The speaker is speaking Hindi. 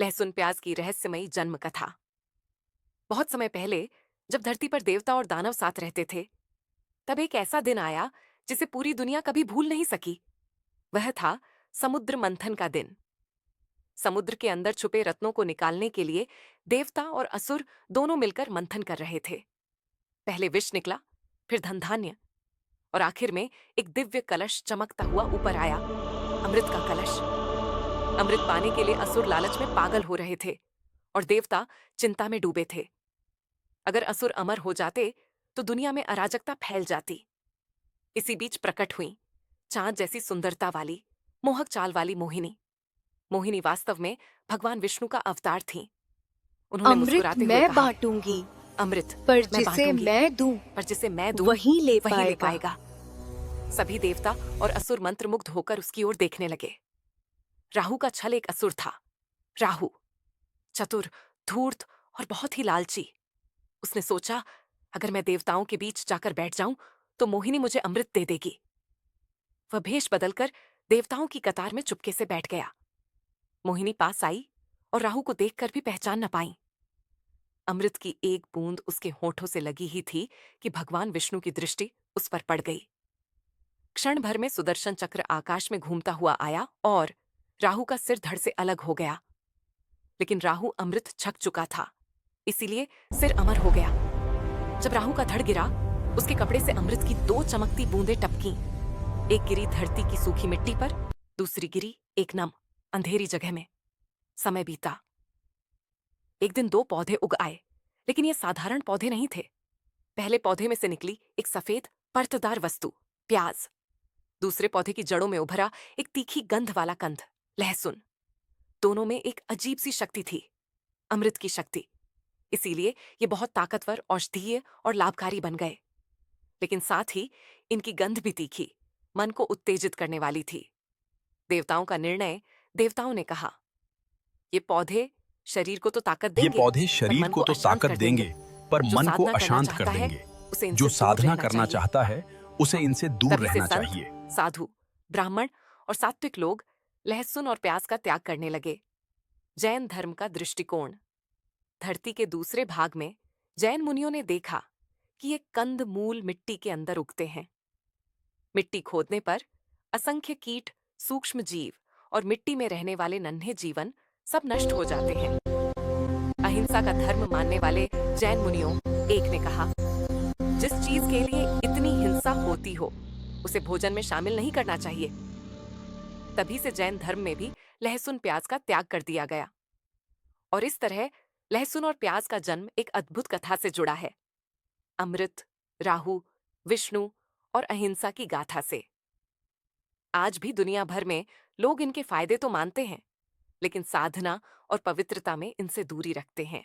लहसुन प्याज की रहस्यमयी जन्म कथा। बहुत समय पहले, जब धरती पर देवता और दानव साथ रहते थे, तब एक ऐसा दिन आया जिसे पूरी दुनिया कभी भूल नहीं सकी। वह था समुद्र मंथन का दिन। समुद्र के अंदर छुपे रत्नों को निकालने के लिए देवता और असुर दोनों मिलकर मंथन कर रहे थे। पहले विष निकला, फिर धन धान्य, और आखिर में एक दिव्य कलश चमकता हुआ ऊपर आया। अमृत का कलश। अमृत पाने के लिए असुर लालच में पागल हो रहे थे और देवता चिंता में डूबे थे। अगर असुर अमर हो जाते तो दुनिया में अराजकता फैल जाती। इसी बीच प्रकट हुई चांद जैसी सुंदरता वाली, मोहक चाल वाली मोहिनी। मोहिनी वास्तव में भगवान विष्णु का अवतार थी। उन्होंने अमृत मुस्कुराते हुए मैं कहा, बांटूंगी, अमृत पर मैं जिसे बांटूंगी, मैं दूं पर जिसे मैं दूं वही ले वही ले पाएगा। पाएगा। सभी देवता और असुर मंत्रमुग्ध होकर उसकी ओर देखने लगे। राहु का छल एक असुर था। राहु चतुर, धूर्त और बहुत ही लालची। उसने सोचा, अगर मैं देवताओं के बीच जाकर बैठ जाऊं तो मोहिनी मुझे अमृत दे देगी। वह भेष बदलकर देवताओं की कतार में चुपके से बैठ गया। मोहिनी पास आई और राहु को देखकर भी पहचान न पाई। अमृत की एक बूंद उसके होठों से लगी ही थी कि भगवान विष्णु की दृष्टि उस पर पड़ गई। क्षण भर में सुदर्शन चक्र आकाश में घूमता हुआ आया और राहु का सिर धड़ से अलग हो गया। लेकिन राहु अमृत छक चुका था, इसीलिए सिर अमर हो गया। जब राहु का धड़ गिरा, उसके कपड़े से अमृत की दो चमकती बूंदें टपकीं। एक गिरी धरती की सूखी मिट्टी पर, दूसरी गिरी एक नम अंधेरी जगह में। समय बीता। एक दिन दो पौधे उग आए, लेकिन ये साधारण पौधे नहीं थे। पहले पौधे में से निकली एक सफेद परतदार वस्तु, प्याज। दूसरे पौधे की जड़ों में उभरा एक तीखी गंध वाला कंद, लहसुन। दोनों में एक अजीब सी शक्ति थी, अमृत की शक्ति। इसीलिए ये बहुत ताकतवर, औषधीय और लाभकारी बन गए। लेकिन साथ ही इनकी गंध भी तीखी, मन को उत्तेजित करने वाली थी। देवताओं का निर्णय। देवताओं ने कहा, ये पौधे शरीर को तो ताकत ये देंगे, पौधे पर शरीर मन को को तो अशांत ताकत कर देंगे। देंगे, पर जो मन को साधना करना अशांत कर चाहता है, देंगे। उसे जो इनसे दूर साधना रहना करना चाहिए। चाहता है, उसे इनसे दूर तभी से रहना संत, चाहिए। साधु, ब्राह्मण और सात्विक लोग लहसुन और प्याज का त्याग करने लगे। जैन धर्म का दृष्टिकोण। धरती के दूसरे भाग में जैन मुनियों ने देखा कि ये कंद मूल मिट्टी के अंदर उगते हैं। मिट्टी खोदने पर असंख्य कीट, सूक्ष्म जीव और मिट्टी में रहने वाले नन्हे जीवन सब नष्ट हो जाते हैं। अहिंसा का धर्म मानने वाले जैन मुनियों एक ने कहा, जिस चीज के लिए इतनी हिंसा होती हो उसे भोजन में शामिल नहीं करना चाहिए। तभी से जैन धर्म में भी लहसुन प्याज का त्याग कर दिया गया। और इस तरह लहसुन और प्याज का जन्म एक अद्भुत कथा से जुड़ा है, अमृत, राहु, विष्णु और अहिंसा की गाथा से। आज भी दुनिया भर में लोग इनके फायदे तो मानते हैं, लेकिन साधना और पवित्रता में इनसे दूरी रखते हैं।